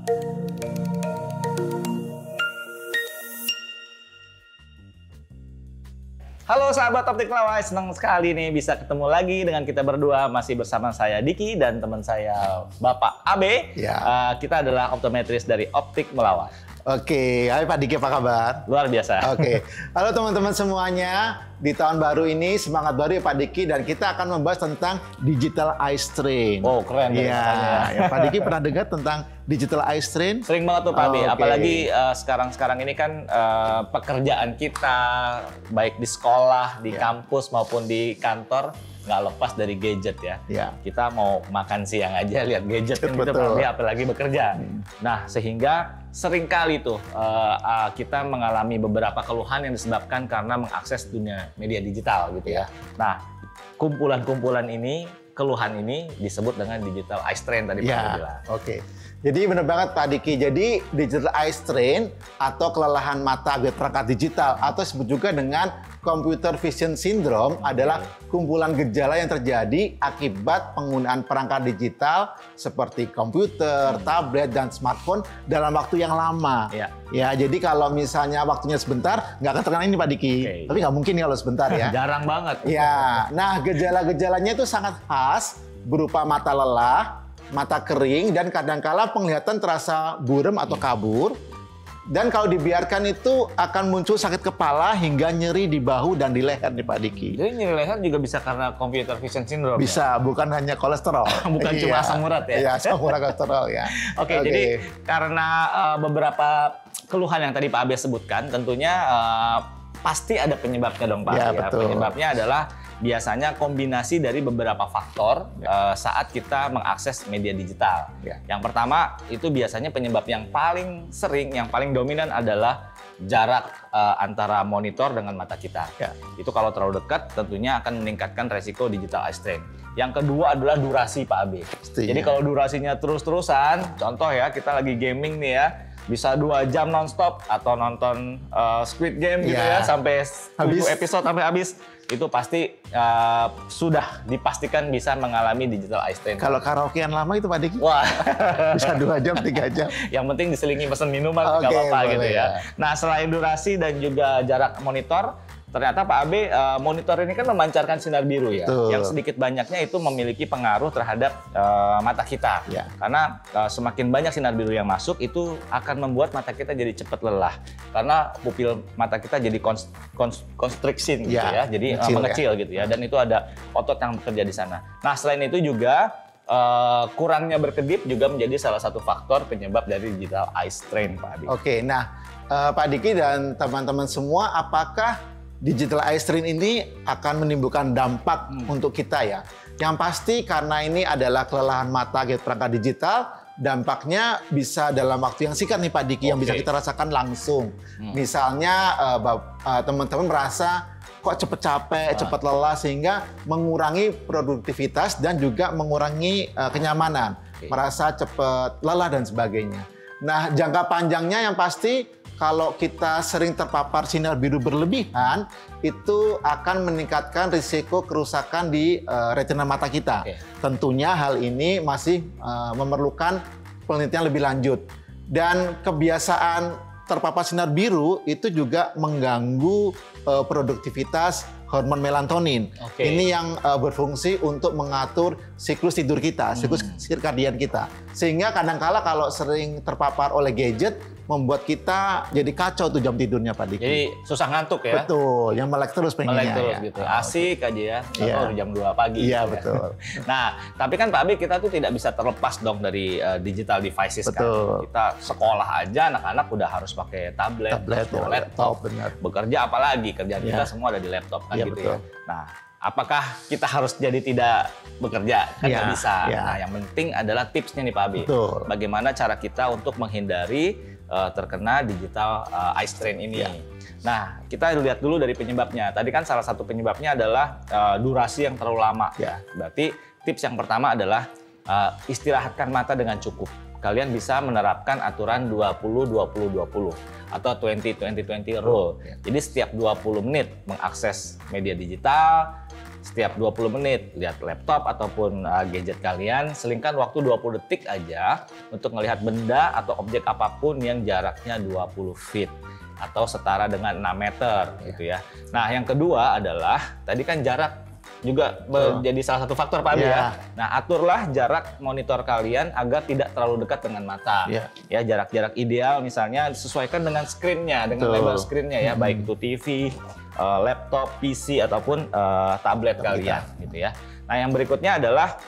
Halo sahabat Optik Melawai, senang sekali nih bisa ketemu lagi dengan kita berdua. Masih bersama saya Diki dan teman saya Bapak Abe. Ya. Kita adalah optometris dari Optik Melawai. Oke, hai Pak Diki, apa kabar? Luar biasa. Oke, halo teman-teman semuanya. Di tahun baru ini semangat baru ya Pak Diki, dan kita akan membahas tentang digital eye strain. Oh keren. Iya, ya, Pak Diki pernah dengar tentang digital eye strain? Sering banget tuh Pak Abe, Oke. apalagi sekarang ini kan pekerjaan kita baik di sekolah, di kampus maupun di kantor nggak lepas dari gadget ya. Ya. Kita mau makan siang aja lihat gadget kan gitu Pak Abe, apalagi bekerja. Nah sehingga seringkali tuh kita mengalami beberapa keluhan yang disebabkan karena mengakses dunia media digital gitu ya. Nah kumpulan-kumpulan ini, keluhan ini disebut dengan digital eye strain tadi Pak Abe bilang. Oke. Jadi benar banget Pak Diki. Jadi digital eye strain atau kelelahan mata akibat perangkat digital atau disebut juga dengan computer vision syndrome adalah kumpulan gejala yang terjadi akibat penggunaan perangkat digital seperti komputer, tablet, dan smartphone dalam waktu yang lama. Ya, jadi kalau misalnya waktunya sebentar, nggak akan terkena ini Pak Diki. Tapi nggak mungkin kalau sebentar ya. Jarang banget. Ya, nah gejala-gejalanya itu sangat khas berupa mata lelah, mata kering, dan kadangkala penglihatan terasa buram atau kabur. Dan kalau dibiarkan itu akan muncul sakit kepala hingga nyeri di bahu dan di leher nih Pak Diki. Jadi nyeri leher juga bisa karena computer vision syndrome. Bisa, bukan hanya kolesterol. Bukan cuma asam urat ya. Iya, asam urat kolesterol ya. Oke, jadi karena beberapa keluhan yang tadi Pak Abe sebutkan, tentunya pasti ada penyebabnya dong Pak. Ya, Ya. betul. Penyebabnya adalah biasanya kombinasi dari beberapa faktor saat kita mengakses media digital. Yang pertama itu biasanya penyebab yang paling sering, yang paling dominan adalah jarak antara monitor dengan mata kita. Itu kalau terlalu dekat tentunya akan meningkatkan resiko digital eye strain. Yang kedua adalah durasi Pak Abe. Jadi kalau durasinya terus-terusan, contoh ya kita lagi gaming nih ya, bisa 2 jam nonstop atau nonton Squid Game gitu ya sampai 7 episode sampai habis, itu pasti sudah dipastikan bisa mengalami digital eye strain. Kalau karaokean lama itu Pak Diki? Wah, bisa 2 jam, 3 jam. Yang penting diselingi pesen minuman nggak apa-apa gitu ya. Nah selain durasi dan juga jarak monitor, ternyata Pak Abe, monitor ini kan memancarkan sinar biru ya, yang sedikit banyaknya itu memiliki pengaruh terhadap mata kita. Karena semakin banyak sinar biru yang masuk, itu akan membuat mata kita jadi cepat lelah. Karena pupil mata kita jadi constriction gitu ya, jadi mengecil gitu ya. Dan itu ada otot yang bekerja di sana. Nah selain itu juga kurangnya berkedip juga menjadi salah satu faktor penyebab dari digital eye strain Pak Abe. Oke, nah Pak Diki dan teman-teman semua, apakah digital eye strain ini akan menimbulkan dampak untuk kita ya? Yang pasti karena ini adalah kelelahan mata akibat perangkat digital, dampaknya bisa dalam waktu yang singkat nih Pak Diki, yang bisa kita rasakan langsung. Misalnya teman-teman merasa kok cepet capek, cepet lelah, sehingga mengurangi produktivitas dan juga mengurangi kenyamanan, merasa cepet lelah dan sebagainya. Nah jangka panjangnya yang pasti, kalau kita sering terpapar sinar biru berlebihan, itu akan meningkatkan risiko kerusakan di retina mata kita. Tentunya hal ini masih memerlukan penelitian lebih lanjut. Dan kebiasaan terpapar sinar biru itu juga mengganggu produktivitas hormon melatonin. Ini yang berfungsi untuk mengatur siklus tidur kita, siklus sirkadian kita. Sehingga kadangkala kalau sering terpapar oleh gadget, membuat kita jadi kacau tuh jam tidurnya Pak Diki. Jadi susah ngantuk ya? Betul, yang melek terus pengennya. Melek terus gitu, asik aja ya, atau jam 2 pagi. Iya gitu betul. Ya. Nah, tapi kan Pak Abe, kita tuh tidak bisa terlepas dong dari digital devices kan. Kita sekolah aja anak-anak udah harus pakai tablet laptop. Benar. Bekerja apalagi, kerjaan kita semua ada di laptop kan gitu ya. Nah, apakah kita harus jadi tidak bekerja? Kan nggak bisa. Nah, yang penting adalah tipsnya nih Pak Abe. Bagaimana cara kita untuk menghindari terkena digital eye strain ini. Nah, kita lihat dulu dari penyebabnya. Tadi kan salah satu penyebabnya adalah durasi yang terlalu lama. Berarti tips yang pertama adalah istirahatkan mata dengan cukup. Kalian bisa menerapkan aturan 20-20-20 atau 20-20-20 rule. Jadi setiap 20 menit mengakses media digital, setiap 20 menit lihat laptop ataupun gadget kalian, selingkan waktu 20 detik aja untuk melihat benda atau objek apapun yang jaraknya 20 feet atau setara dengan 6 meter gitu ya. Nah, yang kedua adalah tadi kan jarak juga menjadi salah satu faktor Pak Abi ya. Nah, aturlah jarak monitor kalian agar tidak terlalu dekat dengan mata. Ya, jarak-jarak ideal misalnya sesuaikan dengan screen-nya, dengan lebar screen-nya ya, baik itu TV, laptop, PC ataupun tablet kalian gitu ya. Nah, yang berikutnya adalah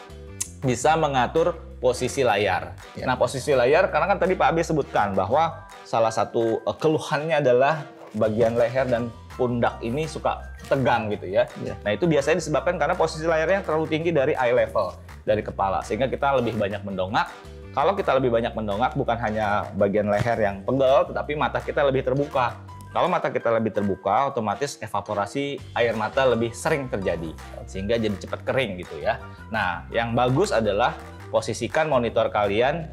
bisa mengatur posisi layar. Nah, posisi layar karena kan tadi Pak Abi sebutkan bahwa salah satu keluhannya adalah bagian leher dan pundak ini suka tegang gitu ya. Nah, itu biasanya disebabkan karena posisi layarnya terlalu tinggi dari eye level, dari kepala, sehingga kita lebih banyak mendongak. Kalau kita lebih banyak mendongak, bukan hanya bagian leher yang pegel, tetapi mata kita lebih terbuka. Kalau mata kita lebih terbuka, otomatis evaporasi air mata lebih sering terjadi, sehingga jadi cepat kering gitu ya. Nah, yang bagus adalah posisikan monitor kalian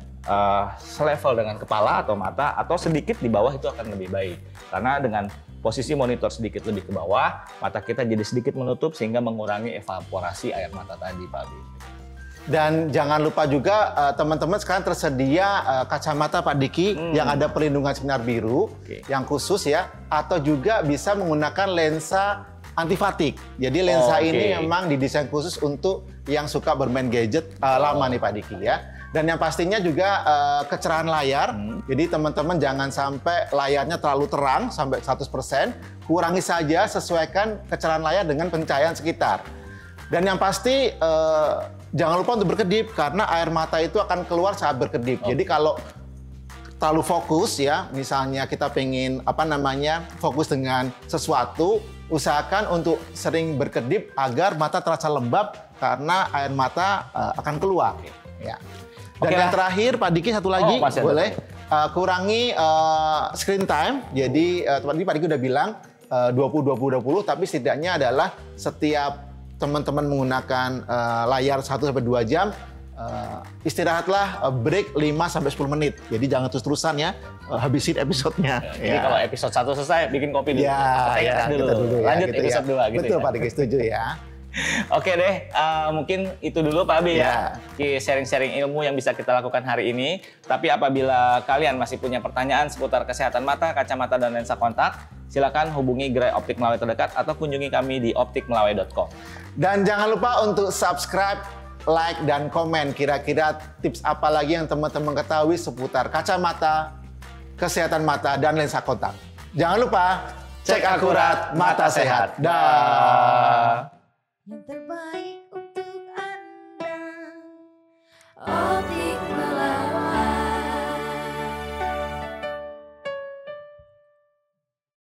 selevel dengan kepala atau mata, atau sedikit di bawah itu akan lebih baik. Karena dengan posisi monitor sedikit lebih ke bawah, mata kita jadi sedikit menutup sehingga mengurangi evaporasi air mata tadi, Pak Abi. Dan jangan lupa juga teman-teman sekarang tersedia kacamata Pak Diki yang ada perlindungan sinar biru yang khusus ya, atau juga bisa menggunakan lensa antifatik. Jadi lensa ini memang didesain khusus untuk yang suka bermain gadget lama nih Pak Diki ya. Dan yang pastinya juga kecerahan layar. Jadi teman-teman jangan sampai layarnya terlalu terang sampai 100%. Kurangi saja, sesuaikan kecerahan layar dengan pencahayaan sekitar. Dan yang pasti jangan lupa untuk berkedip karena air mata itu akan keluar saat berkedip. Jadi kalau terlalu fokus ya, misalnya kita pengen fokus dengan sesuatu, usahakan untuk sering berkedip agar mata terasa lembab karena air mata akan keluar. Ya. Dan yang terakhir Pak Diki satu lagi boleh kurangi screen time. Jadi tadi Pak Diki udah bilang 20-20-20, tapi setidaknya adalah setiap teman-teman menggunakan layar 1-2 jam, istirahatlah, break 5-10 menit. Jadi jangan terus-terusan ya, habisin episodenya. Jadi kalau episode 1 selesai, bikin kopi dulu. Dulu. Lanjut gitu episode 2 gitu. Betul Pak Diki, setuju ya. Oke deh, mungkin itu dulu Pak Abi ya. Sharing-sharing ilmu yang bisa kita lakukan hari ini. Tapi apabila kalian masih punya pertanyaan seputar kesehatan mata, kacamata, dan lensa kontak, silakan hubungi gerai Optik Melawai terdekat atau kunjungi kami di optikmelawai.com. Dan jangan lupa untuk subscribe, like, dan komen. Kira-kira tips apa lagi yang teman-teman ketahui seputar kacamata, kesehatan mata, dan lensa kontak. Jangan lupa, cek akurat, mata sehat. Dah.